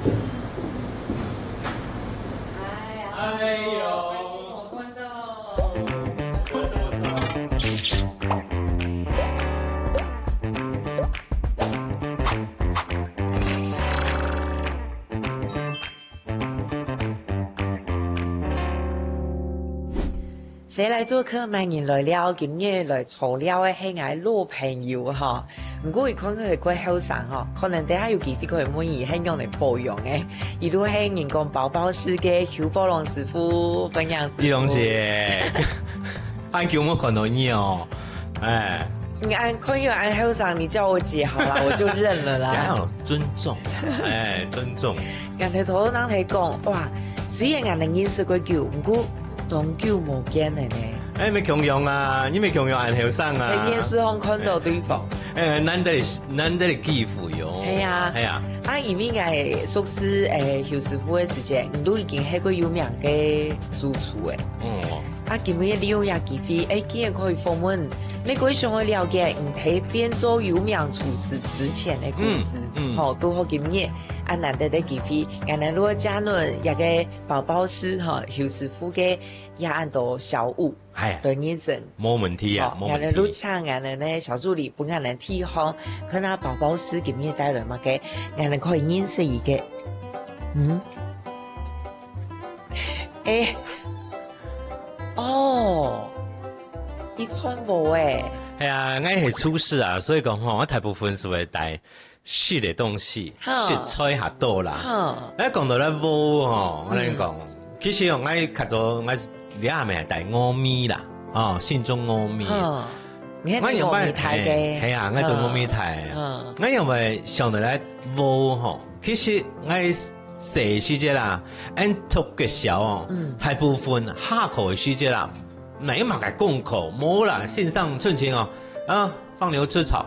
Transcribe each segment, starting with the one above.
哎呦，好快谁来做客？万人来了，今日来坐了的是我老朋友哈。不过伊看佢係幾後生哈，可能等下有機會佢會滿意係用嚟保養嘅。伊都係人工包包師嘅邱寶龍師傅、分享師傅。玉龍姐，按叫我看到你哦，哎，你按看有按後生，你叫我姐好啦，我就認了啦。要有尊重，哎，尊重。人哋頭人哋講，哇，雖然人哋認識過久，不過當久無見嘅呢。哎，沒強用啊，你沒強用按後生啊。喺電視上看到對方。哎，難得你記負喲。係啊，係啊。啊，因為我熟悉邱師傅嘅時間，你都已經係個有名嘅主廚誒。哦。啊，今日利用下機會，竟然可以訪問，每個想要了解唔睇變做有名廚師之前嘅故事，都好今日啊難得的機會，我哋如果加入一個包包師邱師傅嘅也按到小五，係對認識，冇問題啊，冇問題。我哋都請我哋呢小助理幫我哋提供，看下包包師今日帶來乜嘅，我哋可以認識一個，哦，一串無誒，係啊，我係廚師啊，所以講我大部分是會帶濕嘅東西，濕菜下多啦。講到咧鍋我哋講，其實我較早我你下面係帶糯米啦，信中糯米。我用米台嘅，係啊，我做糯米台。我因為上到咧鍋其實我細時節啦，按讀嘅時候大部分下課嘅時節啦，沒嘛嘅功課冇啦，線上存錢放牛吃草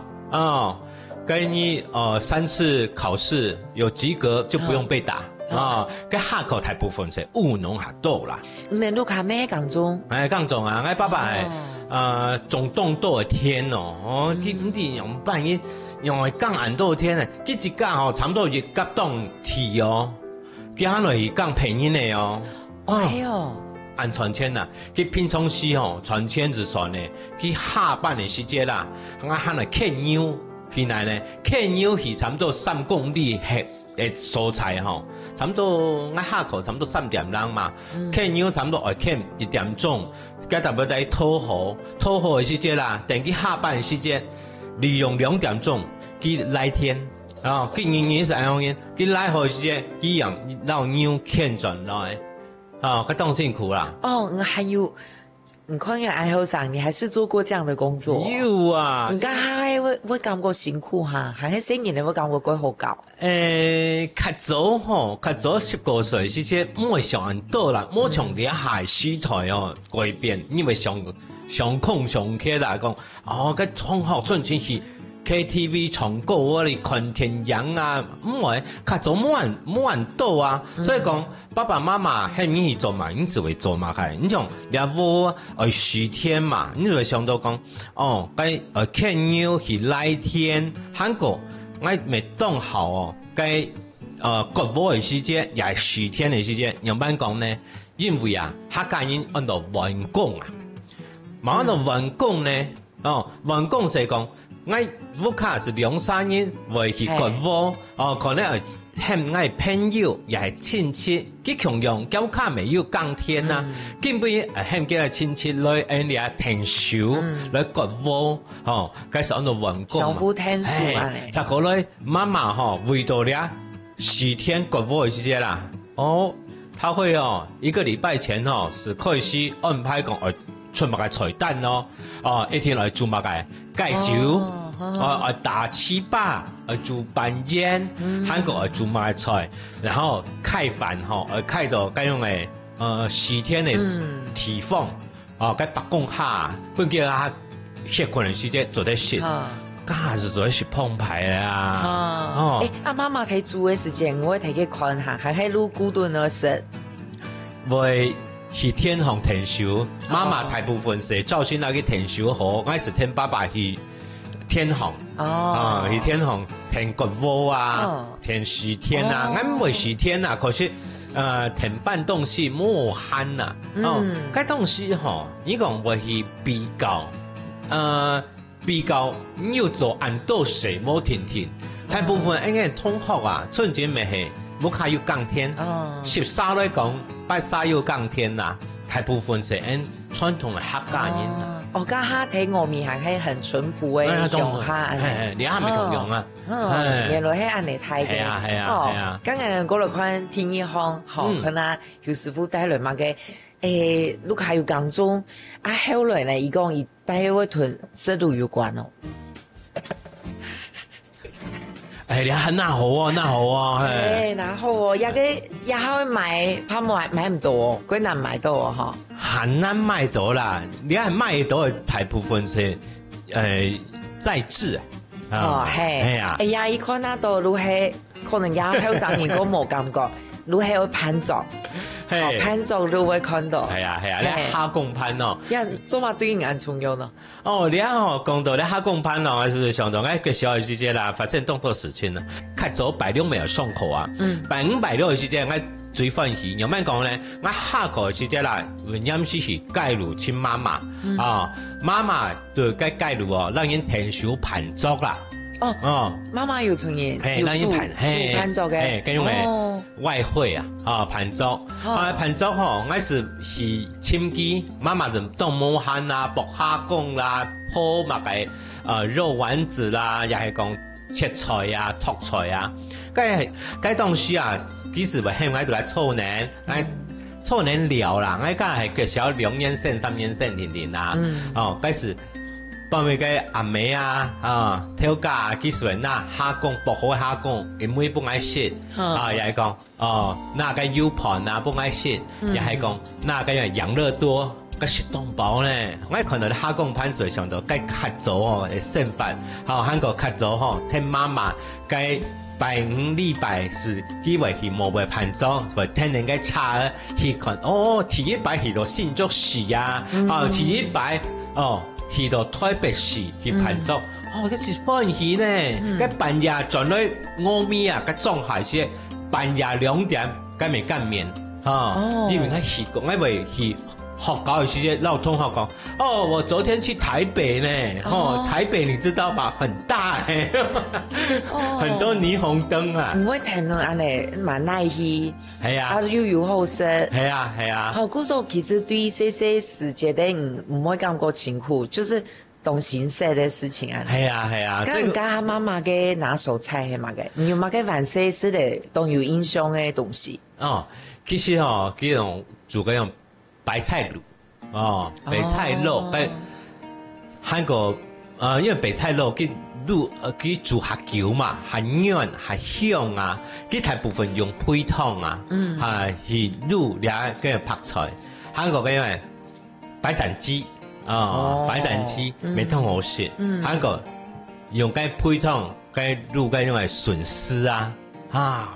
跟你3次考試有及格就不用被打跟下課大部分是務農下多啦。你都看咩講中？講中啊！我爸爸係種凍多嘅天佢哋用半夜用嚟講很多天咧，佢一講差唔多月甲凍天佢可能係講平日嘅按傳簽啦，佢平常時傳簽就算咧，佢下班嘅時間啦，我喊嚟牽牛，平來咧牽牛係差唔多3公里嘅蔬菜差唔多我下課差唔多3點鐘嘛，牽牛差唔多牽1點鐘，佢特別喺討好嘅時間啦，等佢下班嘅時間，利用2點鐘佢來天佢年是安樣，佢來好時間佢讓牛牽轉來。佢當辛苦啦。還有，你看你愛好上，你還是做過這樣的工作？有啊。你講我感覺辛苦哈，還係新年我感覺幾好搞。較早10個歲時節，冇上多啦，冇從你下時台改變，因為上空上課來講，佢同學進前去 KTV 唱歌你看天陽啊，唔會，較早冇人到啊，所以講爸爸媽媽係唔去做嘛，你只會做嘛係，你像你我10天嘛，你就會想到講，該牽牛去來天，韓國我未當好該國語嘅時間也係10天嘅時間，用乜講呢？因為客家人按到完工嘛按到完工呢，完工是講。我屋卡是2、3日會去國語，可能係欠我朋友也係親戚，佢強用交卡未有鋼天啊，根本欠幾個親戚來按你聽書來國語，開始按到完工。相互聽書啊！就後來媽媽回到了10天國語嘅時間啦，他會1個禮拜前是開始安排講出麥嘅菜單一天來做麥嘅。蓋酒，打七八，煮板煙，韓國煮麥菜，然後開飯開到該用嘅10天嘅提放，該白公下，佢叫他歇困嘅時間做得食，家是做得食澎湃啊！媽媽睇煮嘅時間，我睇佢看下，係喺錄古頓嘅食，會。去天虹田收，媽媽大部分是照先那個田收好，我是聽爸爸去天虹是天红填骨窝啊，填西天啊，俺未西天啊，可是填办东西莫憨呐，该东西吼，你讲我是比较，比较你要做按到水莫停停，大部分应该通学啊，春节咪係冇卡要降天，13來講，8要降天呐，大部分是按傳統嘅客家人啊。家下睇外面係很淳樸嘅鄉下，你啱咪咁樣啊？原來係按嚟睇嘅。係啊。剛才過來看天一行，可能有師傅帶來嘛嘅，你還有講中，後來呢，伊講伊帶會同食路有關哦。你很那好啊，那好啊，那好哦，也好買，怕買唔到哦，幾難買到哦，哈。很難買到啦，你係買到嘅大部分是在製啊。係啊，伊看那度如係可能也後生人都冇感覺，如係會攀作，攀作都會看到。係啊，你下共攀哦，人做乜對人重要呢？你講到你下共攀哦，還是想到個小時之間啦，發生動作事情啦，較早拜六沒有上課啊，拜五拜六嘅時間最歡喜，有咩講咧？我下課嘅時間啦，原因是介入親媽媽媽媽對介入哦，讓人聽手盤足啦。媽媽有同人有做盤足嘅，跟種嘅外匯盤足，盤足我是親機，媽媽就當武漢啦、博蝦公啦、鋪埋嘅肉丸子啦，又係講切菜啊、托菜啊，該東西啊，幾時會向我哋來湊年，湊年聊啦，我家係個小2年生、3年生年啦，該時。幫佢嘅阿妹啊，跳架幾時那蝦公薄好蝦公，佢妹不愛食，又係講那個 U 盤啊不愛食，又係講那個養樂多個食當飽咧，我看到啲蝦公盤時上到該較早嘅生法，韓國較早聽媽媽該拜五禮拜是以為佢冇會盤早，或聽人嘅茶佢看第一擺佢都慶祝喜啊，第一擺去到台北市去盤足，這是歡喜呢！個半夜轉來5米啊，個狀態是半夜2點，該未見面，因為我去過，我為去學校嘅時間，老同學講，我昨天去台北呢，台北你知道吧？很大很多霓虹燈啊！唔會聽到安尼蠻耐去，係啊，又有好食，係啊。嗰時候其實對這些世界的唔會感覺辛苦，就是懂形式的事情啊。係啊。咁家媽媽嘅拿手菜係乜嘅？唔要乜嘅凡西式的都有印象嘅東西。其實佢種煮嗰種白菜滷，白菜肉跟韓國因為白菜肉佢滷佢煮下久嘛，係軟係香啊，佢大部分用配湯啊，係滷倆跟拍菜，韓國嘅因為白斬雞白斬雞沒湯好食，韓國用cái配湯cái滷cái因為筍絲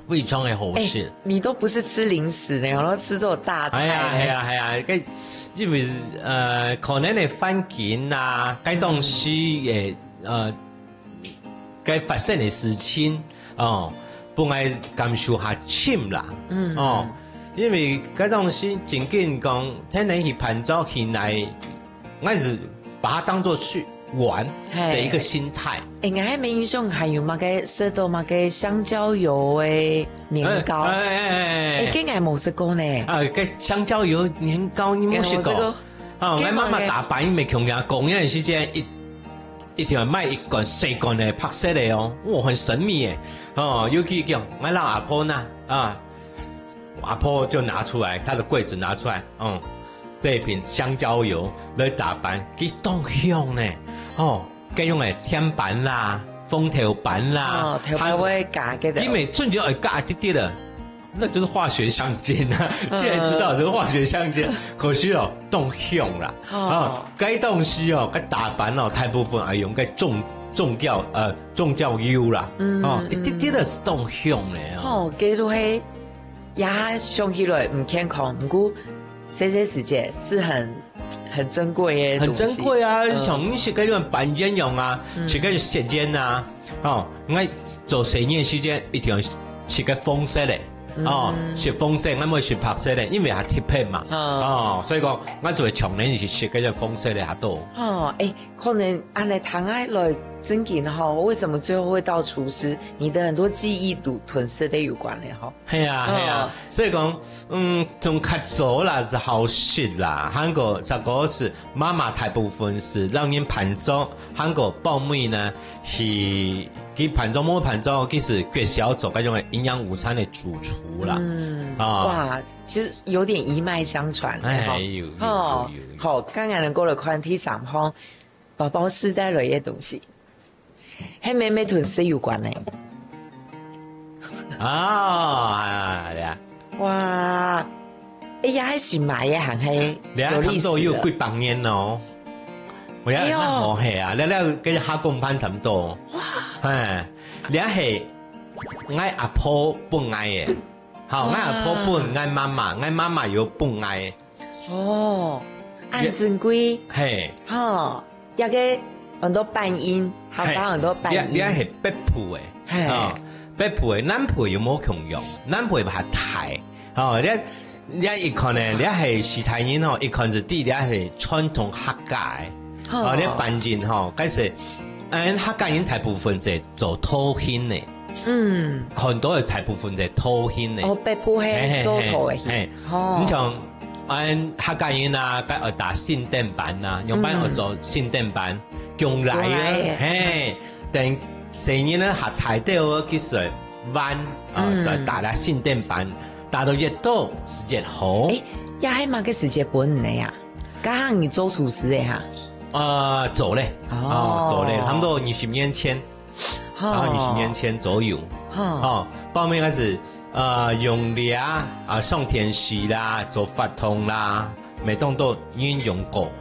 非常的好吃。你都不是吃零食呢，我都吃這種大菜。係啊，因為可能你環境啊，該東西該發生的事情不愛感受下深啦。因為該東西真緊講，聽你去盤走起來，我是把它當作去玩的一個心態。我還沒印象，還有乜嘅食到乜嘅香蕉油嘅年糕。竟然冇食過呢。個香蕉油年糕你冇食過？我媽媽打扮未窮人講，有陣時間一條賣一罐4罐嘅白色嘅哇，很神秘嘅。尤其講我讓阿婆呢，阿婆就拿出來，她的櫃子拿出來，這一瓶香蕉油來打扮，幾當香呢？該用嚟天板啦、風頭板啦，還會加嘅的。因為春節會加啲啲的，那就是化學相間啊！現在知道是化學相間，可惜當香啦。該東西該打扮大部分係用該種椒油啦。一啲啲的是當香嘅。記住係也想起來唔健康，不過這些時節是很很珍贵耶，很珍贵啊！像你是个用办烟用啊，是个食烟啊，哦，我做生意时间一定要是个风色的。哦，是风色，我们是白色的，因为它贴片嘛。哦，所以讲我就会常年是食嗰只风色的较多。哦，可能按来谈爱来真紧哈，为什么最后会到厨师？你的很多记忆都吞噬的有关的哈。系啊，所以讲，从较早啦是好食啦，韩国这个是妈妈大部分是让人盘中，韩国爆米呢是佢盘中冇盘中，佢是缺少做嗰种营养午餐的主厨啦。哇，其实有点一脉相传的哈。有。好，刚刚能过了宽体上方，宝宝时代类的东西，喺妹妹吞噬有关的。哇，哎呀，还是买呀，还有历史的，有几百年咯。我要好系啊，你跟下公班差唔多。哇，你系爱阿婆不爱嘅，好，爱阿婆不爱妈妈，爱妈妈又不爱。哦，按正规。嘿，哦，一个很多半音，好多很多半音。你系北埔嘅，北埔嘅南埔又冇共用，南埔係太，哦，你一看呢，你係時太人吼，一看就啲你係傳統客家嘅，哦，你半人吼，嗰時，客家人大部分就做土興嘅，看到嘅大部分就土興嘅，哦，北埔係做土嘅，哦，你像客家人啊，佢打聖誕班啊，用班去做聖誕班，用來嘅，嘿，但成年咧下太多嘅技術班再打啦聖誕班。打到越多是越好。也係嘛個時間本嚟呀？剛你做廚師嘅哈？走嘞，走嘞，差不多20年前，然後20年前左右，報名開始用力上天時啦，做法通啦，每棟都已經用過，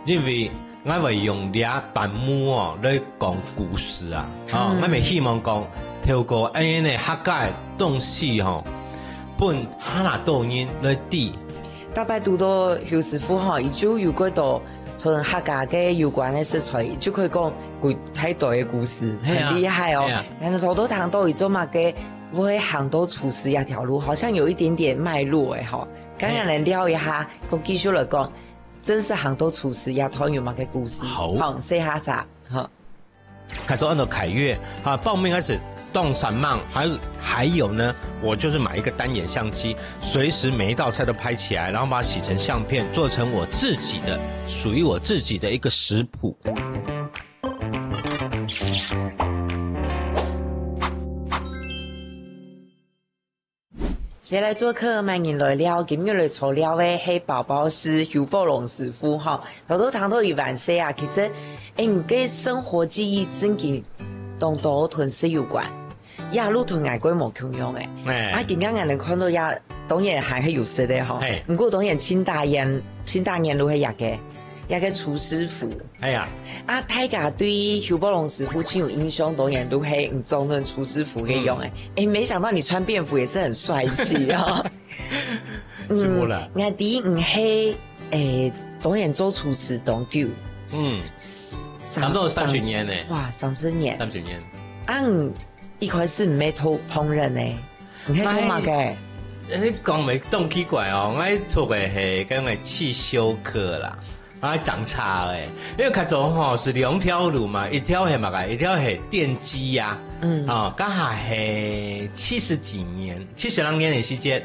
因為我會用力扮模來講故事啊，我咪希望講透過呢客家嘅東西本哈那多人來啲，大概讀到邱師傅哈，伊就有幾多同客家嘅有關嘅食材，就可以講太多嘅故事，很厲害哦。然後好多堂都有做嘛嘅，會行到廚師一條路，好像有一點點脈絡誒哈。剛剛嚟聊一下，個技術來講，真是行到廚師一條有嘛嘅故事。好，試下集哈。開始按照凱越報名開始。動3萬，還有呢，我就是買一個單眼相機，隨時每一道菜都拍起來，然後把它洗成相片，做成我自己的，屬於我自己的一個食譜。誰來做客？歡迎來了，今日來炒料的係寶寶師邱寶龍師傅哈。好多堂都有玩些啊，其實你跟生活記憶真嘅同多屯食有關。亞路同外國冇共用嘅，今日人看到亞當然還係有食的吼，不過當然清大人都係一個廚師傅。哎呀，大家對邱寶龍師傅親有印象，當然都係中人廚師傅嘅用誒。沒想到你穿便服也是很帥氣啊！我第一係當然做廚師當久，差不多30年呢。哇，30年，30年。一開始唔係做烹飪呢，唔係做乜嘅？你講咪咁奇怪哦！我做嘅係咁嘅汽修課啦，長差嘅。因為較早吼是2條路嘛，一條係乜嘅？一條係電機呀，剛好係70幾年，70年嘅時間。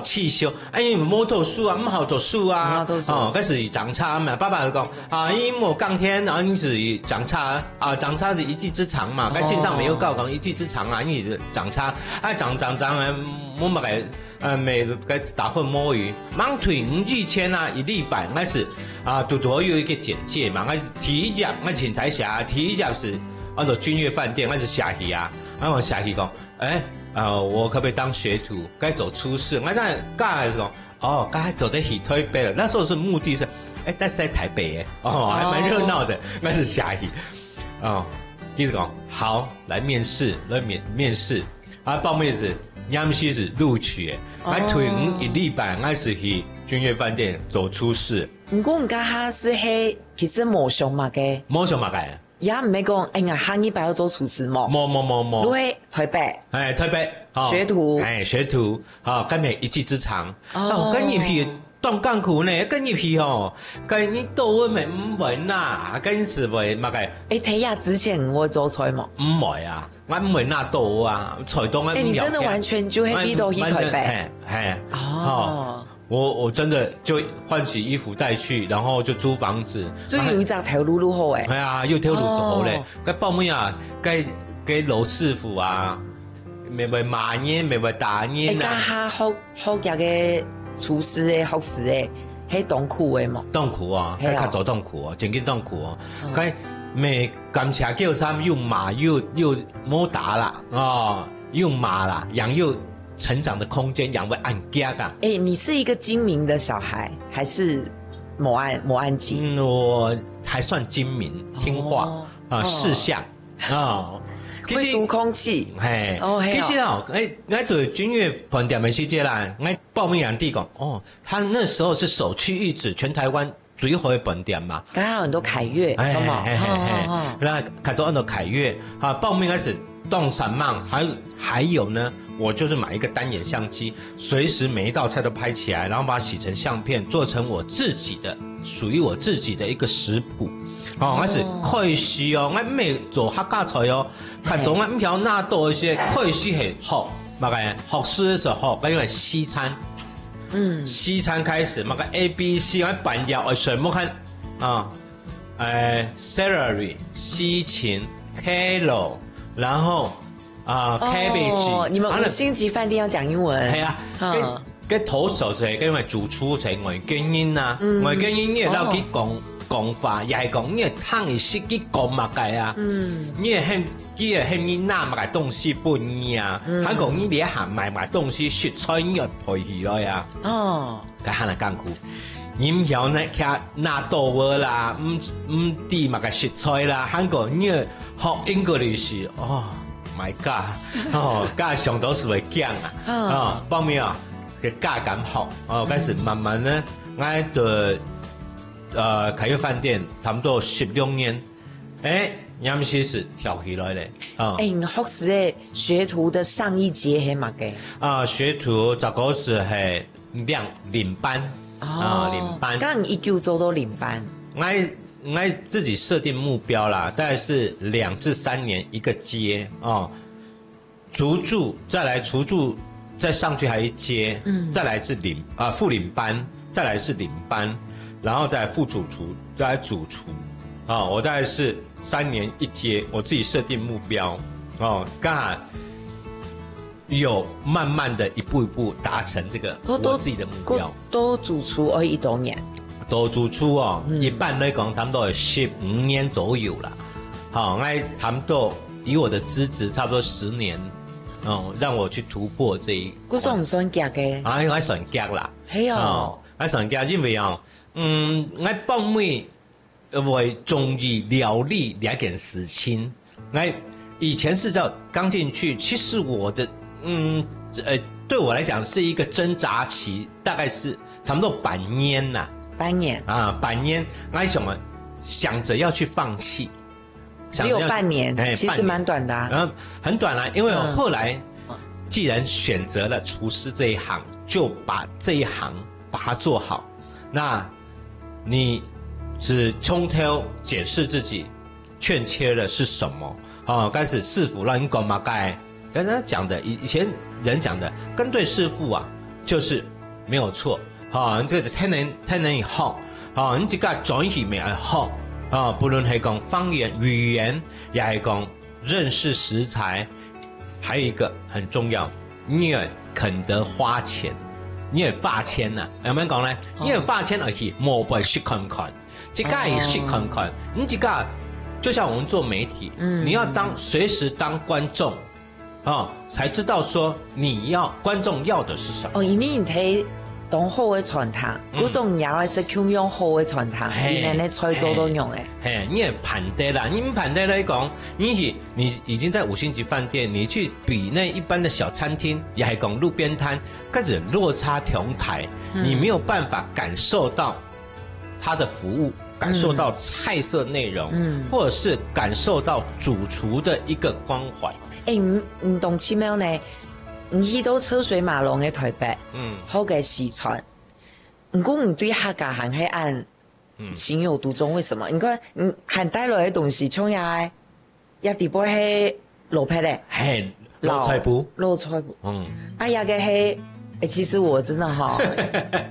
汽修，因為摩托樹啊，唔好讀書啊，嗰時長差嘛，爸爸就講因為我鋼天，你是長差長差是一技之長嘛，喺線上沒有教講一技之長你是長差，長我咪每個打混摸魚，忙腿5句千1禮拜，我是讀有一個簡介嘛，我第一日我請才下，第一日是按照君悅飯店，我是下去我下去講，我可不可以當學徒？該走出事？我那剛才說，剛才走得起台北了。那時候是目的是，在台北還蠻熱鬧的。那是下去，接着講好來面試，面試，報名是啱先是錄取，我退伍1禮拜，我是去君悅飯店走出事，不过我家哈是黑，其实冇上嘛嘅，冇上嘛嘅，也唔係講，哎呀，哈你白要做廚師冇，冇，因為台北，台北學徒，學徒，跟住一技之長，跟住譬如當艱苦呢，跟住譬如跟你到我咪唔會啦，跟住會乜嘅？睇下之前我做菜冇？唔會啊，我唔會拿到啊，菜刀我你真的完全就喺呢度去台北，係哦。我真的就換起衣服帶去，然後就租房子。就有一隻條路好誒。係啊，要條路好咧。佢報咩啊？佢老師傅啊，咪賣嘢，咪打嘢。家下學日嘅廚師嘅學士誒，喺凍庫誒嘛。凍庫啊，佢較做凍庫啊，正經凍庫啊。佢咪感謝叫衫又馬又摩打啦，又馬啦，羊又。成長的空間，養為安家噶。你是一個精明的小孩，還是某安靜？我還算精明，聽話識相會讀空氣。其實我對君悅飯店的時節啦，我報名人哋講，他那時候是首屈一指，全台灣最好的飯店嘛。剛好很多凱悅，是嗎？那開咗很多凱悅，報名開始。動3萬，還有呢，我就是買一個單眼相機，隨時每一道菜都拍起來，然後把它洗成相片，做成我自己的屬於我自己的一個食譜。我是開始我未做客家菜看總我唔曉拿到一些開始係學，學師的時候學，因為西餐，西餐開始ABC 我板料我全部看celery 西芹 kale。然後cabbage，你們5星級飯店要講英文。係啊，嘅土手就係因為主廚係外經人啊，外經人你係去講法，又係講你係湯係識去講乜嘅啊，你係你拿乜嘅東西不一樣，還講你哋行買東西食材你要配起來啊。佢行嚟艱苦，你唔曉呢，佢拿到我啦，唔啲乜嘅食材啦，還講你。學英國歷史，My God，家上到是會講報名嘅家咁學，開始慢慢呢，我對凱悅飯店差不多16年，啱先是跳起來咧，你學士嘅學徒的上一節係乜嘅？學徒這個是係領班，領班，剛你19做到領班，我自己設定目標啦，大概是2至3年一個階廚助，再來廚助，再上去還一階，再來是副領班，再來是領班，然後再來副主廚，再來主廚，我大概是3年一階，我自己設定目標，剛好有慢慢的一步一步達成這個我自己的目標。都主廚而已多年。做主廚一般來講差不多15年左右啦。我差不多以我的資質，差不多10年，讓我去突破這一。嗰算唔算夾嘅？我算夾啦。係我算夾，因為我幫妹會中意料理兩件事情。我以前是叫剛進去，其實我的對我來講是一個掙扎期，大概是差不多半年啦。半年，我想着要去放棄，只有半年，其實蠻短的很短啦。因為我後來既然選擇了廚師這一行，就把這一行把它做好。那你只從頭檢視自己欠缺的是什麼開始師傅讓你講嘛該，剛才講的以前人講的跟對師傅啊，就是沒有錯。你這個聽人以後，你這個轉譯咪係學，不論係講方言、語言，也係講認識食材，還有一個很重要，你要肯得花錢，你要花錢啊，有咩講呢？你要花錢而去，莫不識看看，這個也識看看，你這個就像我們做媒體，你要隨時當觀眾，才知道說觀眾要的是什麼。因為你睇。當好嘅傳統，嗰種也係使用好嘅傳統，你哋咧菜做都用嘅。你係盤帶啦，你盤帶來講，你已經在5星級飯店，你去比那一般的小餐廳，也係講路邊攤，開始落差同台，你沒有辦法感受到它的服务，感受到菜色内容，或者是感受到主厨的一个关怀。你懂奇妙呢？你去到车水马龙的台北，好嘅四川，不过你对客家行喺按情有独钟，为什么？你看，喊带来的东西，像也地波系老派咧，嘿，老菜脯，老菜脯，呀嘅系。其实我真的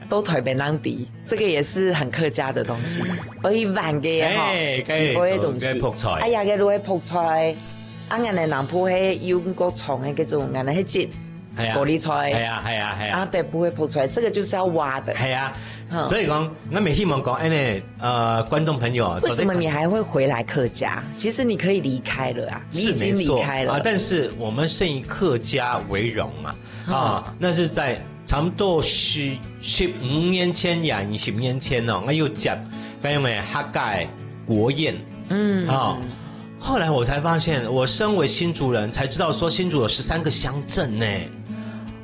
都台北人底，这个也是很客家的东西。而一碗嘅地的东西，哎呀嘅落去泡菜，俺哋南部係用個蟲嘅叫做俺哋係節玻璃菜，係啊，北部會泡菜，這個就是要挖的。係啊，所以講，我咪希望講，觀眾朋友，為什麼你還會回來客家？其實你可以離開了啊，你已經離開了啊，但是我們是以客家為榮嘛，那是在差不多15年前20年前哦，我又接咁樣嘅客家國宴，後來我才發現，我身為新竹人，才知道說新竹有13個鄉鎮呢。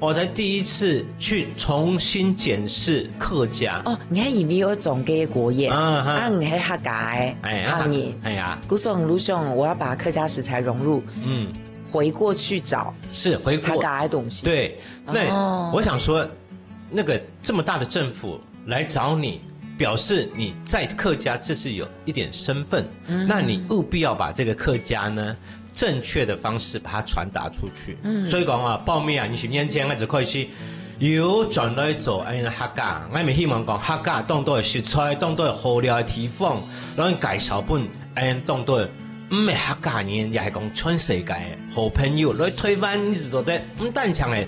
我才第一次去重新檢視客家。哦，你喺裡面有種嘅國宴，你喺客家嘅，古種路上我要把客家食材融入，回過去找，是回過客家的東西。對，那我想說，那個這麼大的政府來找你，表示你在客家這是有一點身份，那你務必要把這個客家呢，正確的方式把它傳達出去。所以講啊，報名啊20年前我就開始有轉來做客家，我咪希望講客家當作係食材，當作係好料嘅地方，然後介紹本當作唔係客家人，也係講全世界好朋友來台灣，你是做得唔單唱嘅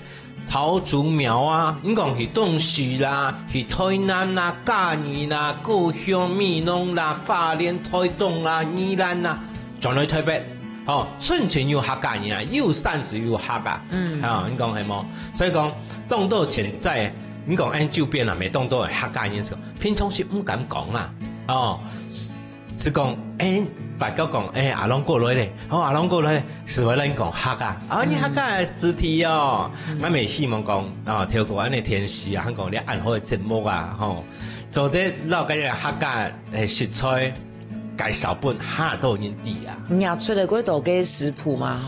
桃竹苗啊，你講去東勢啦，去台南啦、嘉義啦、高雄、美濃啦、花蓮、台東啦、宜蘭啦，轉來台北。純情有客家人啊，有善是有客家，你講係冇？所以講當到現在，你講周邊啦，未當到係客家人時候，平常時唔敢講啦，是講大家講阿龍過來咧，阿龍過來是為咱講客家，你客家嘅主題我咪希望講跳過安尼天時啊，講你安好嘅節目啊，做啲老嘅客家食材。介紹本哈都人啲啊！你也出了幾多嘅食譜嘛？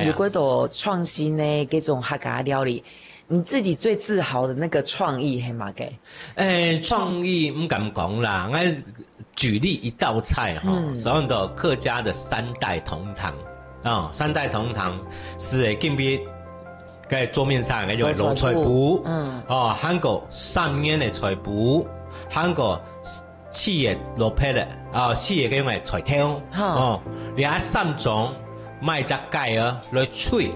有幾多創新的這種客家料理？你自己最自豪的那個創意係嘛嘅？創意唔敢講啦，我舉例一道菜所謂的客家的3代同堂3代同堂是見邊嘅桌面上嘅就係老菜脯，韓國3年嘅菜脯，韓國4月落皮的4月嘅因為菜條你喺3種賣隻蓋來脆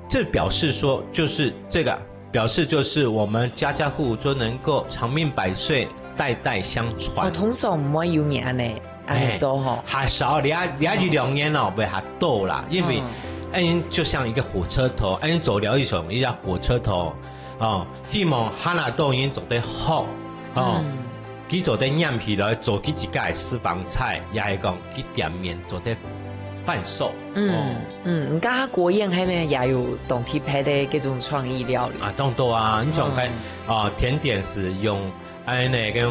這表示說就是這個表示就是我們家家戶戶都能夠長命百歲代代相傳。通常唔會有年呢做還少你要2年不會還多啦，因為就像一個火車頭走了一種一個火車頭希望哈那都已經做得好佢做得釀皮來做佢自己的私房菜，也係講佢店面做得販售。你家國宴係咪也有當地派的這種創意料理當多啊，你像甜點是用那個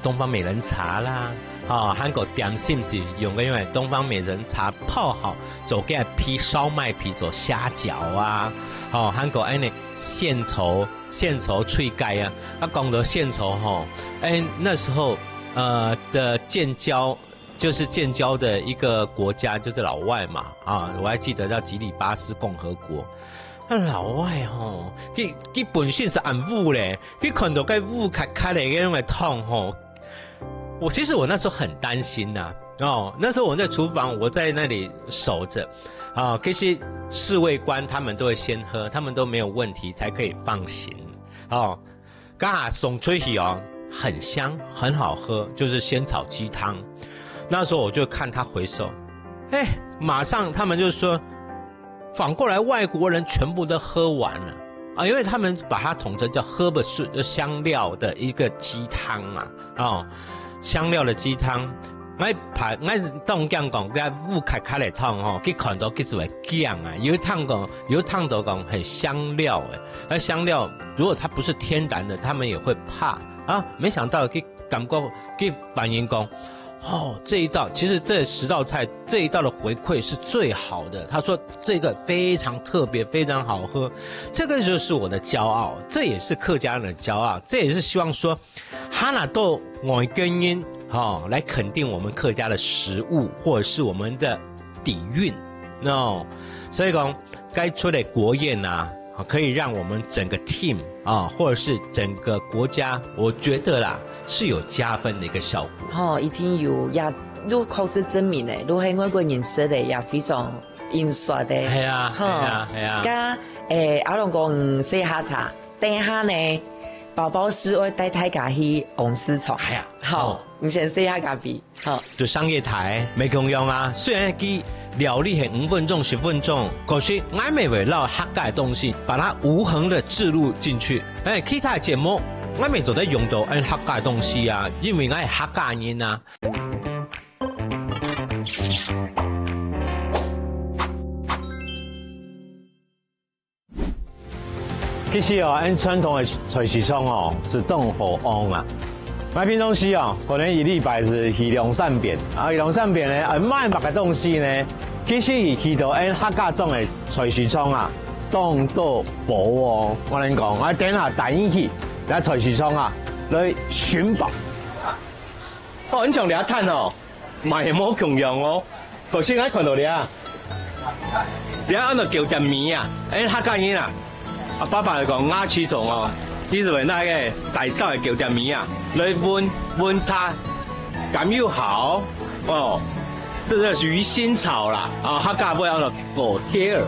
東方美人茶啦，韓國點心是用個因為東方美人茶泡好做嘅皮燒麥皮做蝦餃啊，韓國獻稠脆蓋啊，講到獻稠那時候的建交就是建交的一個國家就是老外嘛，我還記得叫吉里巴斯共和國。老外佢本身是按烏咧，佢看到cái烏卡卡的因為痛其實我那時候很擔心呐，那時候我在廚房，我在那裡守着，其實侍衛官他們都會先喝，他們都沒有問題才可以放行，剛好送出去很香很好喝，就是仙草雞湯。那時候我就看他回收，馬上他們就說反過來外國人全部都喝完了因為他們把它統稱叫 herb 香料的一個雞湯嘛香料的雞湯我当讲讲，在乌开开来烫吼，去看到去做酱啊，有烫到讲很香料诶，而香料如果它不是天然的，他们也会怕啊。没想到去感觉去反映讲。哦，这一道其实这10道菜这一道的回馈是最好的。他说这个非常特别，非常好喝，这个就是我的骄傲，这也是客家人的骄傲，这也是希望说，哈拿豆外根音来肯定我们客家的食物或者是我们的底蕴，no， 所以讲该出的国宴啊。可以让我们整个 team 或者是整个国家，我觉得啦是有加分的一个效果。一定有也，都确实证明诶，都係外國人食的也非常印刷的。係啊，係啊，係啊。加阿龍講洗下茶，等一下呢，寶寶師會帶大家去公司廠。係啊，好，你先洗下咖啡。好，就商業台沒共用啊，雖然佢。料理很5分鐘、10分鐘，可是我沒圍繞客家的東西，把它無痕的置入進去。其他的節目我沒做得用到客家的東西啊，因為我係客家人啊。其實按傳統的菜市場是凍好旺啊。買片東西可能一禮拜是去2-3遍，2-3遍呢，買別個東西呢，其實去到按客家種的菜市場啊，凍到寶我能講，我等下帶你去來菜市場啊，來尋寶。你從倆睇買冇窮樣頭先我看到倆按照叫點名啊，客家人啊，爸爸講鴨翅同呢度那個大洲嘅叫點名啊，來燜茶，咁要好這是魚腥草啦，客家話叫做果貼兒。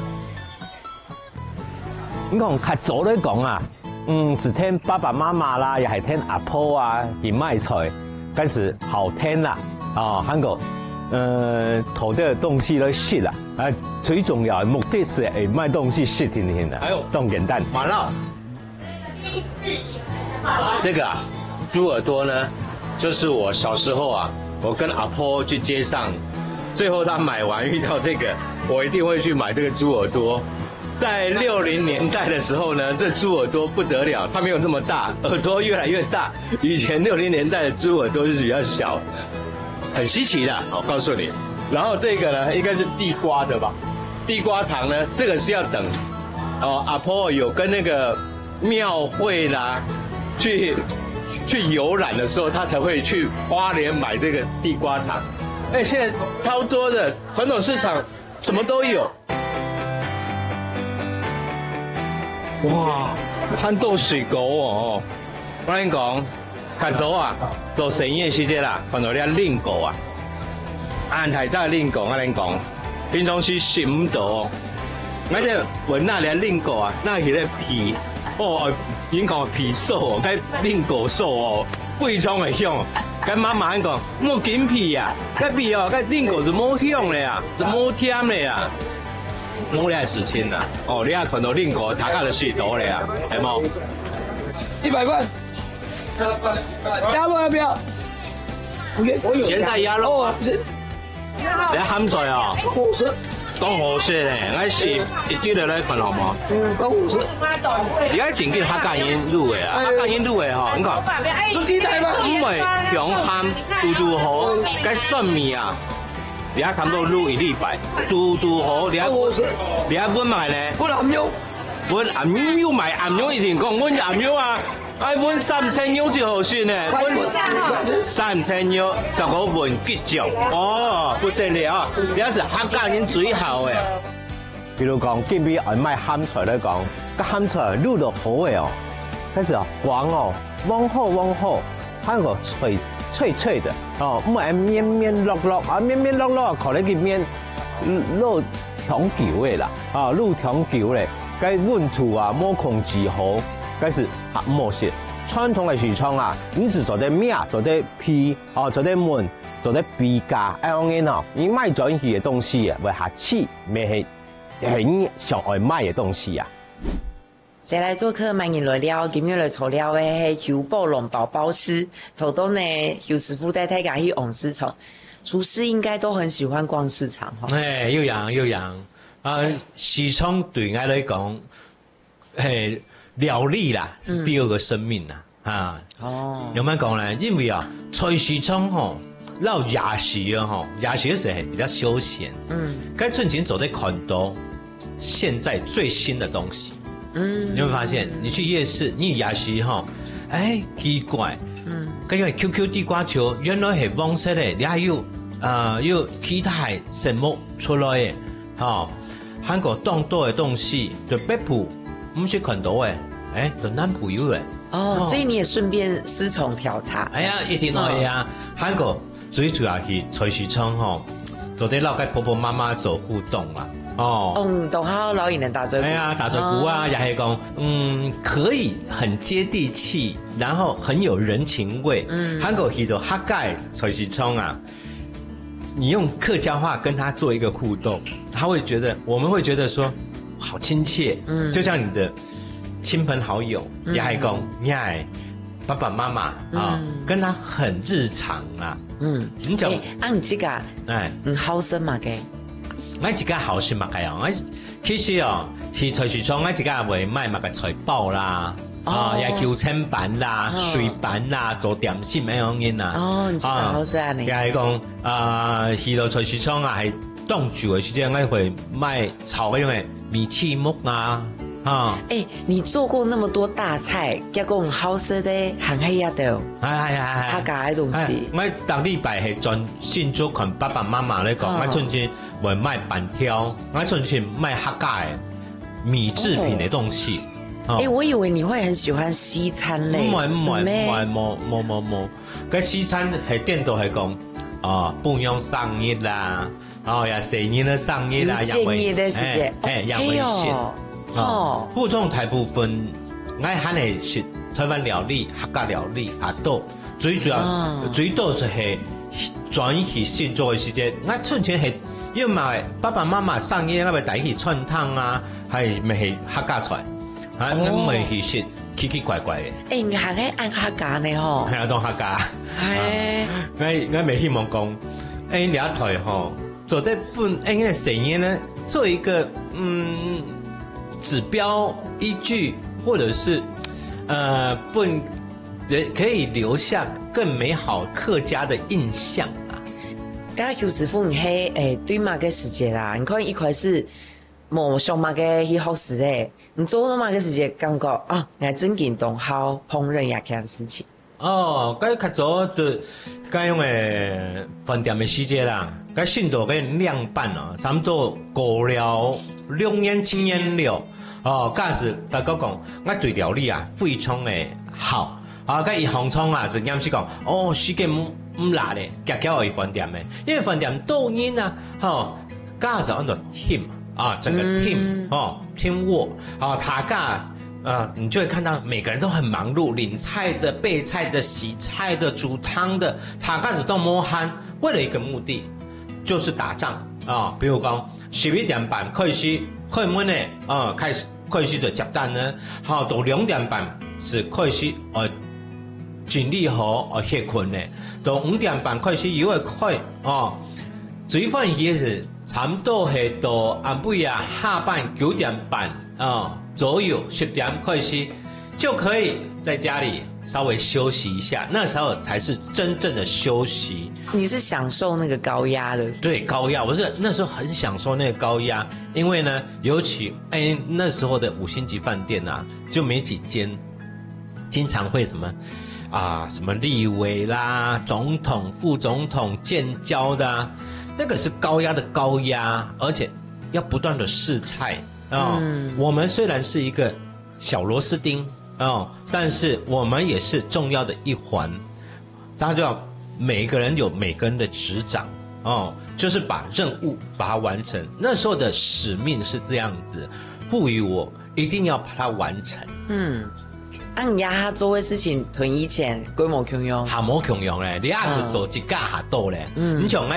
你講較早咧講啊，是聽爸爸媽媽啦，又係聽阿婆啊，去賣菜，開始好聽啦，韓國土地嘅東西來食啦，最重要嘅目的是賣東西食聽聽的，咁簡單。完了。這個豬耳朵呢，就是我小時候我跟阿婆去街上，最後他買完遇到這個，我一定會去買這個豬耳朵。在60年代的時候呢，這豬耳朵不得了，它沒有這麼大，耳朵越來越大。以前60年代的豬耳朵就是比較小，很稀奇的，我告訴你。然後這個呢，應該是地瓜的吧？地瓜糖呢，這個是要等阿婆有跟那個廟會啦，去遊覽的時候，他才會去花蓮買這個地瓜糖。現在超多的傳統市場，什麼都有。哇，憨豆水果我跟你講，較早做生意時節啦，看到啲靚果安泰真係靚果，我跟你講，平常時食唔到。我只聞那啲靚果那係個皮。已經講皮酥該練果酥非常的香。跟媽媽講，冇緊皮該皮該練果是冇香的是冇甜的冇你係事情啦。你係看到練果，大家都許多的係冇？100塊，鴨肉要不要？現在鴨肉你鹹菜50。講好些咧，我是一堆嚟看好冇？講50。而家前幾客家人滷嘅客家人滷嘅你講，熟雞蛋嗎？因為香鹹嘟好，該蒜米而家差唔多滷1禮拜，嘟好，而家燜埋咧。燜鹹肉，燜鹹肉埋鹹肉以前講燜鹹肉燜3層肉就好算咧，燜3層肉就好燜結醬，不得了，而家是客家人最好嘅。比如講，今邊賣鹹菜嚟講，個鹹菜滷得好嘅開始黃往後，還有個脆的唔係綿落綿落，可能佢綿肉長久嘅啦，滷長久咧，該溫度冇控制好。開始冇事，傳統嘅市場你是做啲咩？做啲皮，做啲燜，做啲皮架，你買咗呢啲東西會下次未係很想愛買嘅東西誰來做客？歡迎來了，今日來炒料嘅係油寶龍寶寶師，頭東呢尤師傅帶大家去王市場。厨师应该都很喜欢逛市场哈。哎，又养市场对我来讲，料理啦是第二个生命啦，有咩讲呢？因为菜市场到夜市夜市的时候比较休闲，该趁钱走在很多现在最新的东西，你会发现，你去夜市，你夜市奇怪，跟因为 QQ 地瓜球原来是黄色的，你还有其他的什么出来的，韩国当多的东西，就北部不是很多的，就南部有的。所以你也顺便师从调查。哎呀，一定会啊！韩国最主要去菜市场做啲老跟婆婆妈妈做互动啦。同好老人能打嘴鼓。哎呀，打嘴鼓啊，也系讲，可以很接地气，然后很有人情味。韩国去到客家菜市场啊，你用客家话跟他做一个互动，我们会觉得说好亲切，就像你的亲朋好友，也系讲，你系爸爸妈妈跟他很日常啊。你讲，你这个好生嘛嘅？我自己好心嘛嘅我其實去菜市場我自己會買個菜包啦，也叫青板啦、水板啦，做點心咁樣嘅啦。你自己好生啊你？又係講去到菜市場係當住嘅時間，我會買炒嗰種嘅米翅目啊。你做過那麼多大菜，結果好食的，很喜歡的。係客家的東西。我當禮拜係盡慶祝同爸爸媽媽嚟講，我春節會買板條，我春節買客家的米製品的東西。我以為你會很喜歡西餐類。冇。個西餐係店都係講不用生日啦，也生日的生日啦，建議的時間，也會寫。普通大部分我喊的是台灣料理、客家料理多，最多是專去慶祝的時間。我春節係要買爸爸媽媽生日，我咪帶去串湯啊，係咪係客家菜？我咪去食奇奇怪怪嘅。你行喺按客家呢？係啊，當客家。我咪希望講，兩台做得本個生日呢，做一個指標依據，或者是可以留下更美好客家的印象啊。剛才師傅你係對馬嘅時節啦，你看一塊是冇上馬嘅去學時誒，你做到馬嘅時節感覺我真勁懂好烹飪也件事情。該較早的該用誒飯店嘅時節啦，該新到嘅量辦差不多過了6年7年了。嗰時大家講，我對料理非常的好。嗰一行倉就啱先講，時間唔難咧，夾夾去飯店嘅，因為飯店多年嗰時按照 team 整個 team work 大家你就會看到每個人都很忙碌，領菜的、備菜的、洗菜的、煮湯的，大家是都摸慳，為了一個目的，就是打仗比如講11點半開始開門呢，開始就接單呢，到2點半是開始盡力和歇困呢，到5點半開始又會開煮飯也是差不多係到暗晡下班9點半左右10點開始就可以在家裡稍微休息一下，那時候才是真正的休息。你是享受那個高壓的？對，高壓，我是那時候很享受那個高壓，因為呢，尤其那時候的5星級飯店就沒幾間，經常會什麼立委啦、總統、副總統建交的那個是高壓的高壓，而且要不斷的試菜我們雖然是一個小螺絲釘但是我們也是重要的一環，大家就要每個人有每個人的職掌就是把任務把它完成。那時候的使命是這樣子，賦予我一定要把它完成。你呀做的事情，屯以前規模強用，下冇強用咧，你也是做一家下多咧。你像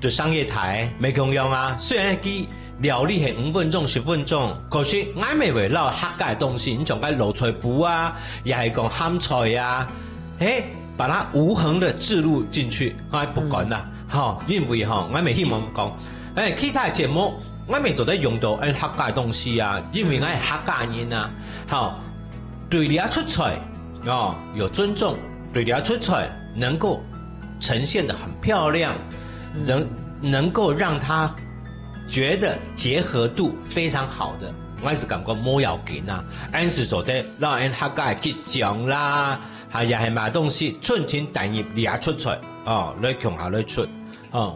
就商業台沒強用雖然佢料理係5分鐘10分鐘，可是我咪為了客家的東西，你像滷菜脯也係講鹹菜把它無痕的置入進去，不管啦因为我咪希望讲，其他节目我咪做得用到客家的东西啊，因为我系客家人啊，对你出彩有尊重，对你出彩能够呈现得很漂亮，能够让他觉得结合度非常好的。我是感觉冇要紧啊，俺是做得让人客家吉祥啦，也系买东西春天大业你也出彩你强下你出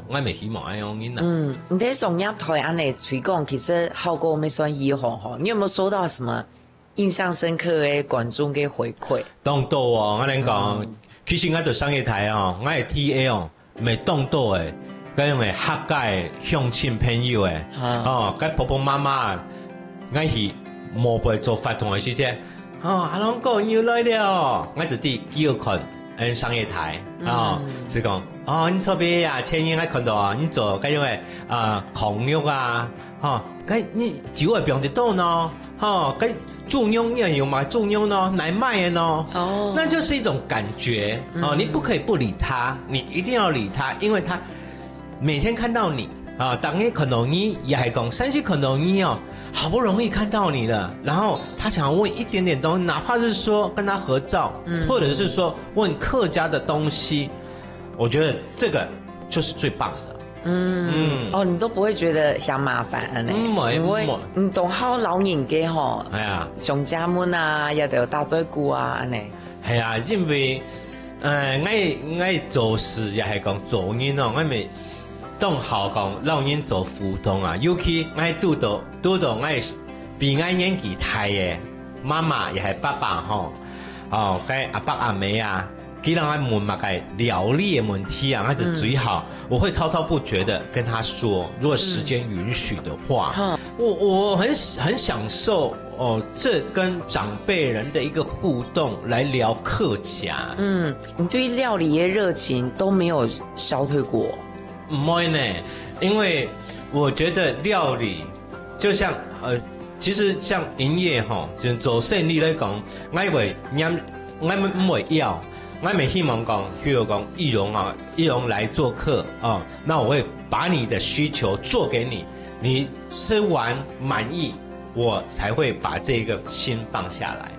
我咪希望咁样人你在商业台安尼推广，其实效果没算异好你有没有收到什么印象深刻的观众嘅回馈？当多我哋讲，其实我做商业台我系 TA 未当多诶，嗰种客家嘅乡亲朋友诶，跟婆婆妈妈。我是冇被做发同嘅事啫，阿郎哥要來了，我是啲叫群商業台是講你做咩呀？前日我看到你做嗰種嘅孔肉啊，你酒會變得多呢，豬肉你有買豬肉呢，來賣呢，那就是一種感覺你不可以不理他，你一定要理他，因為他每天看到你。當你看到你也係講山西看到你好不容易看到你了，然後他想問一點點東西，哪怕是說跟他合照，或者是說問客家的東西，我覺得這個就是最棒的。你都不會覺得嫌麻煩呢？因為你當好老人家係啊，上家們啊，也都打嘴鼓啊呢。係啊，因為我做事也係講做人我咪。當好講老人做互動尤其我拄到我比我年紀大嘅媽媽也係爸爸跟阿伯阿妹既然我問嘛個料理嘅問題我就最好我會滔滔不絕的跟他說，如果時間允許的話，我很享受這跟長輩人的一個互動來聊客家。你對料理嘅熱情都沒有消退過？唔會呢，因為我覺得料理就像其實像營業就做生意來講，我唔會要，我咪希望講，譬如講易容來做客那我會把你的需求做給你，你吃完滿意，我才會把這個心放下來。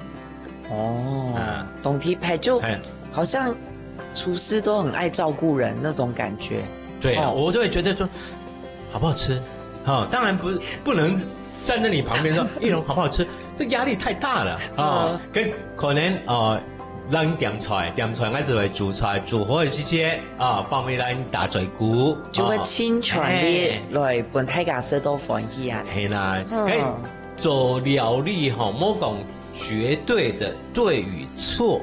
懂體派就好像廚師都很愛照顧人那種感覺。對我都會覺得說好不好吃當然不能站在你旁邊說易容好不好吃，這壓力太大了跟可能讓你點菜我只會煮菜煮好的這些幫你讓你打嘴鼓就會親傳你來本大家食都歡喜係啦做料理冇講絕對的對與錯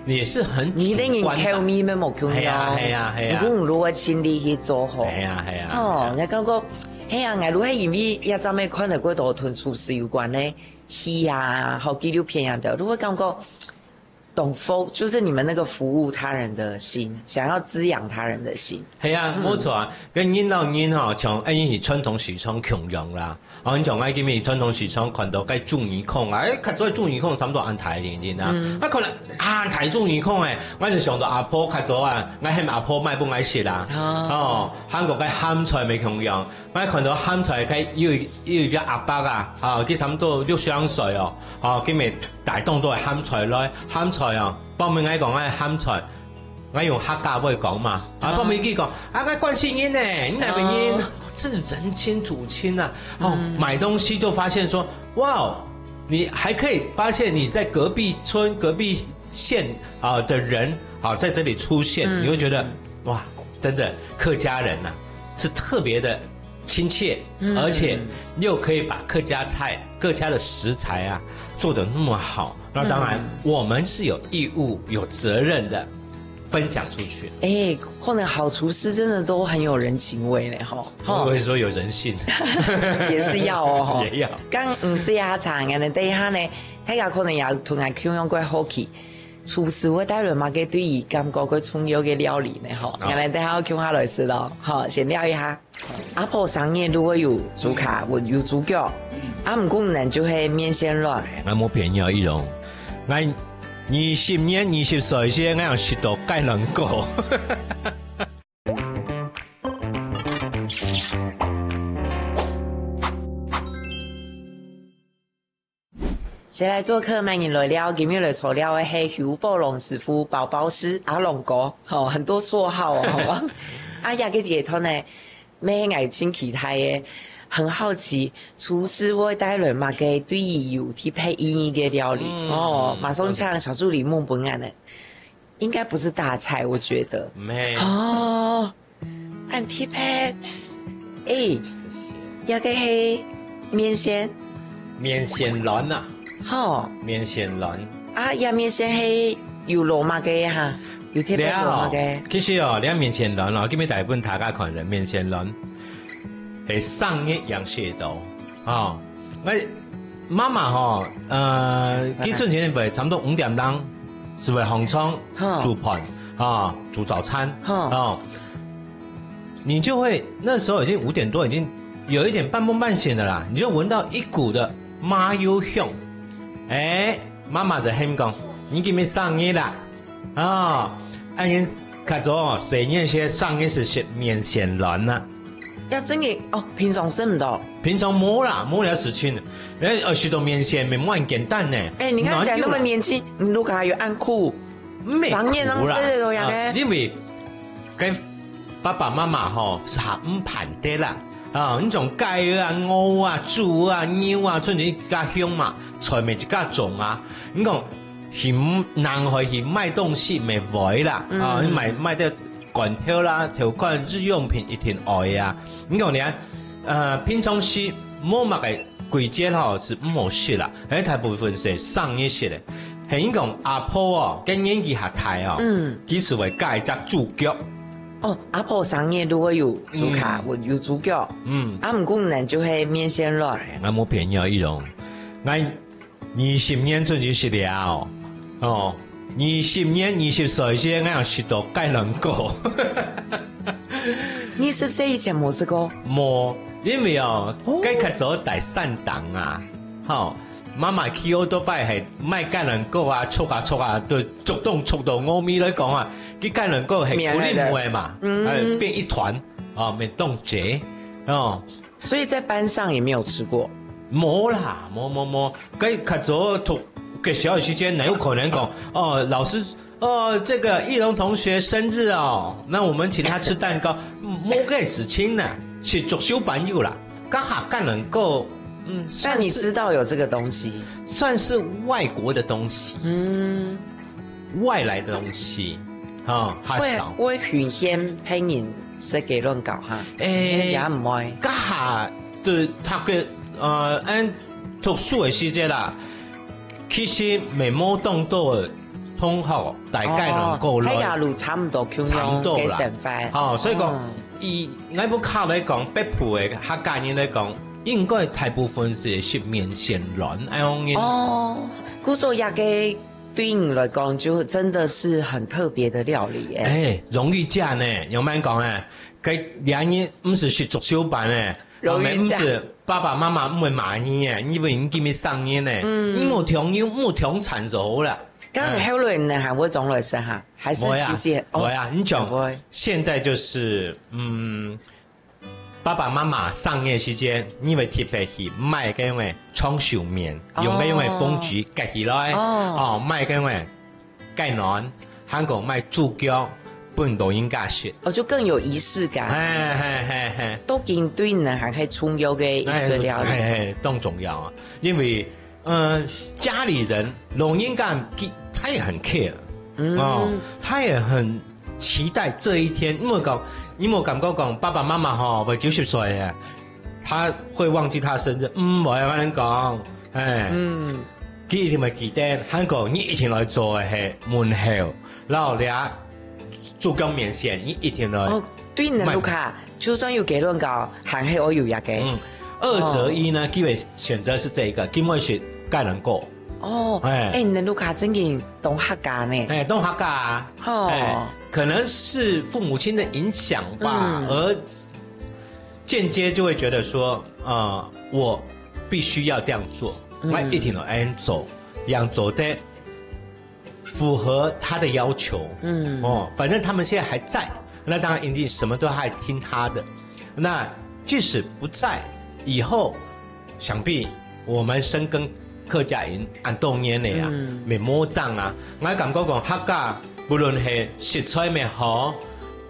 也是很主觀的。你啲人口味咩冇強要？係啊。如果親力去做好。係啊。我感覺，我如果因為一陣咩看到嗰度同廚師有關的戲好紀錄片的，如果感覺懂就是你們那個服務他人的心，想要滋養他人的心。係啊，冇錯跟人老人像是傳統時裝強樣啦。你像我今日傳統時裝看到cái中耳孔較早中耳孔差唔多安台年可能安台中耳孔我就想到阿婆較早我係阿婆買不愛食啦。韓國嘅鹹菜咪強樣，我看到鹹菜有一阿伯佢差唔多62歲今日大檔都係鹹菜來鹹菜幫面我講鹹菜。我用客家話講嘛，幫面佢講我關心人呢，你那邊人真係人親土親買東西就發現說，哇，你還可以發現你在隔壁村、隔壁縣的人在這裡出現，你會覺得哇，真的客家人是特別的親切，而且又可以把客家菜、客家的食材做得那麼好，那當然我們是有義務、有責任的。分享出去，可能好廚師真的都很有人情味呢，我會說有人性，也是要也要。剛試下茶嘅呢，第一下呢，大家可能也同人傾向過好奇，廚師會帶來嘛嘅對於感覺佢重要嘅料理呢，原來等下我傾下來試咯，先聊一下。阿婆生日如果有豬卡或有豬腳，唔過人就係麵線肉。我冇便宜易容，我20年20歲先，我用食到雞卵糕。先来做客慢饮来了，今日来材料的是邱宝龙师傅、宝宝师、阿龙哥，很多绰号哦，好吗？也个节团呢，咩爱情其他的，很好奇，厨师会带来嘛个对于有去配音的料理、马上请小助理孟本安呢，应该不是大菜，我觉得。没按去配，那个是面线，面线卵啊。面线卵呀面线係有羅馬嘅哈，有特別羅馬嘅。其實你面線卵今日大部分大家看人面線卵係上一樣式道我媽媽基本前不差不多5點鐘是為紅蔥煮盤煮早餐你就會那時候已經5點多，已經有一點半夢半醒的啦，你就聞到一股的麻油香。媽媽就喊講，你今日上夜啦，按人看咗誰年些上夜是食面線卵啦，要真嘅平常食唔到，平常冇啦，冇了事情，許多面線沒咁簡單呢。你看起來那麼年輕，你如果還有按苦，上夜能食得到呀嘅？因為跟爸爸媽媽是下午盤的啦。那種雞啊、鵝啊、豬啊、牛啊，甚至加香嘛，菜咪一加種啊。你講是難去是賣東西咪會啦，你賣啲罐頭啦、條罐日用品一定愛啊。你講你平常時冇乜嘅季節是冇食啦，大部分是上一食的。係你講阿婆跟年紀下大其實會加一隻豬腳。阿婆上夜如果有豬卡，有豬腳，唔過呢就係面線卵。我冇便宜一種，我20年前就食了，20年20歲先我有食到芥蘭糕。20歲以前冇食過？冇，因為該較早第3檔媽媽去好多擺係賣芥蘭糕促都觸到我咪來講啲芥蘭糕係古靈味嘛，變一團沒凍結所以在班上也沒有吃過。冇啦，冇，該較早讀個小學時間，哪有可能講老師這個易容同學生日那我們請他吃蛋糕，冇個事情呢，是足小朋友啦，剛好芥蘭糕。但你知道有這個東西，算是外國的東西，外來的東西，還少。會許先陪你食幾輪搞哈？也唔會。家下對他嘅按讀書嘅時間啦，其實未冇當到通學大概能夠來。喺亞路差唔多，差唔多啦。所以講以我不靠嚟講，北部嘅客家人嚟講。應該大部分是食面線卵，故說也給對你來講就真的是很特別的料理容易食呢，有咩講呢？佢兩日唔是食足小飯呢，容易食。唔是爸爸媽媽唔會罵你啊，因為你今日上夜呢，你冇調產就好啦。剛才後來呢，還會種來食哈？還是其實會啊，你講現在就是爸爸媽媽上夜時間，因為特別是賣嗰種長壽麵，用嗰種風紙夾起來，賣嗰種芥蘭，韓國賣豬腳，本都應該食。就更有儀式感。都見對呢，還係重要嘅儀式料理。都重要啊，因為家裡人老人家他也很 care，他也很期待這一天，你冇感覺講爸爸媽媽會90歲啊，他會忘記他生日，冇有人講，佢一定會記得，韓國你一定來做係門後，然後你豬腳麵線，你一定來。對呢，盧卡，就算有幾輪糕，還係我有一個。2擇1呢，基本選擇是這個，基本是芥蘭糕。你盧卡真嘅懂客家呢？懂客家可能是父母親的影響吧，而間接就會覺得說，我必須要這樣做，我一定要這樣走，這樣走的符合他的要求。反正他們現在還在，那當然一定什麼都還聽他的。那即使不在，以後想必我們深耕客家人按当年的啊，没魔障啊。我感觉讲客家不论是食材也好，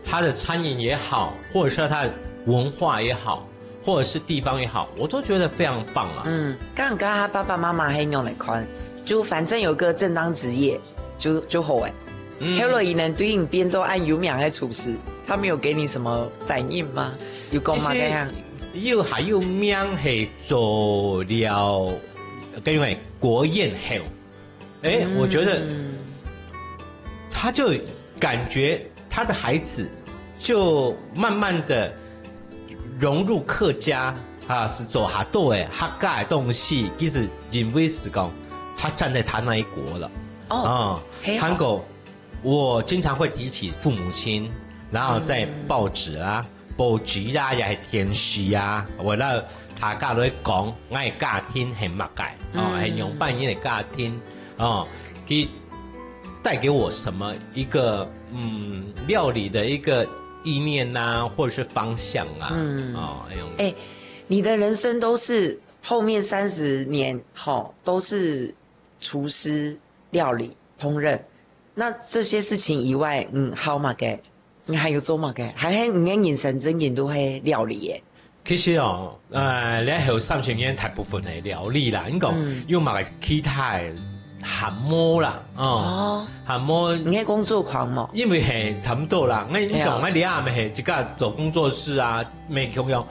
它的餐饮也好，或者是它的文化也好，或者是地方也好，我都觉得非常棒啊。刚刚他爸爸妈妈还用来看，就反正有个正当职业就好哎。后来伊能对应边都按有名的厨师，他们有给你什么反应吗？有讲吗？这样？还有名是做了，跟因为国宴后，我觉得他就感觉他的孩子就慢慢的融入客家啊，是做下多的客家的东西，其实认为是讲他站在他那一国了。韩国，我经常会提起父母亲，然后在报纸啦。报纸啦，也系电视啊，为了大家都讲，我的家庭很默解，系用扮演的家庭，佢带给我什么一个料理的一个意念呐，或者是方向啊，你的人生都是后面30年，都是厨师、料理、烹饪，那这些事情以外，好嘛嘅？你还有做乜嘅？还係你嘅人生真言都係料理嘅。其實你後30年大部分係料理啦，應該要埋其他韓模啦，韓模。你係工作狂嘛？因為係差唔多啦，我仲我哋係咪係自家做工作室啊？未咁樣，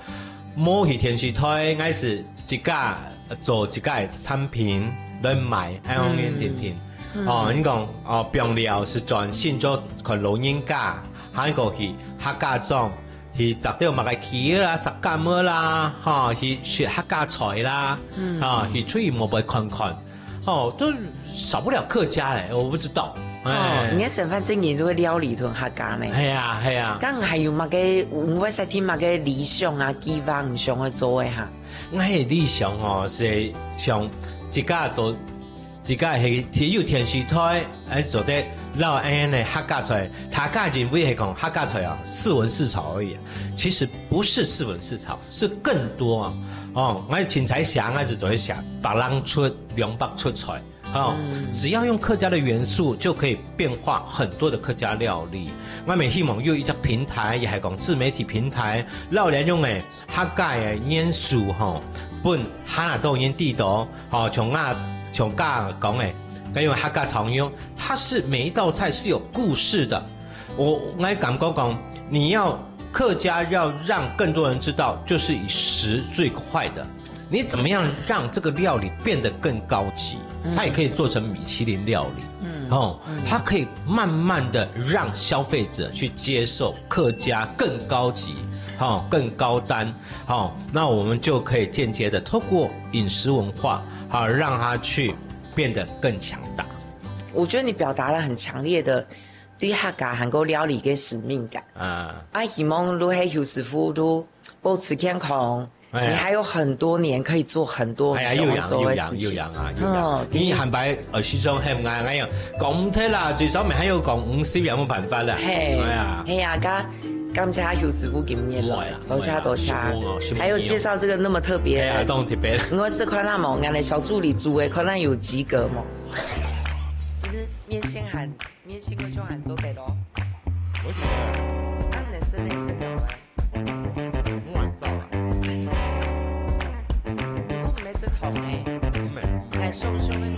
冇去電視台，我是自家做自家嘅產品來賣，喺方面點。你講病料是專線做看老人家。韓國去客家莊，去摘到麥個芪啦、摘芥末啦，去學客家菜啦，去出去摸摸看看，都少不了客家嘞，我不知道。你嘅身份證件都會料理同客家呢？係啊。咁還有乜嘅？我實聽乜嘅理想啊、計劃唔想去做嘅嚇？我嘅理想是想自家做，自家係有電視台嚟做的。老安的客家菜，客家人不是讲客家菜啊，4文4炒而已。其实不是4文4炒，是更多啊。我请才想，我是做一下白浪出两百出菜。只要用客家的元素，就可以变化很多的客家料理。我们希望有一个平台，也系讲自媒体平台，老人用诶客家嘅元素本哈那都演地道，从家讲诶。跟用客家炒牛，它是每一道菜是有故事的。我感觉讲，你要客家要让更多人知道，就是以食最快的。你怎么样让这个料理变得更高级？它也可以做成米其林料理。它可以慢慢的让消费者去接受客家更高级，更高单。那我们就可以间接的透过饮食文化，让它去。变得更强大。我觉得你表达了很强烈的对客家韩国料理的使命感。希望如黑邱师傅都保持健康，你还有很多年可以做很多想要做的事情。你係咪始終係唔啱？講唔聽啦，最少咪喺度講50有冇辦法啦？係啊，感謝邱師傅今日來，多謝，還有介紹這個那麼特別的，當特別。我是看那麼，俺的小助理煮的，可能有及格嘛。其實面線嗰種係做得咯。我覺得，咁你是咩色做啊？我唔做啦。如果唔係是糖嘅，係鬆鬆嘅。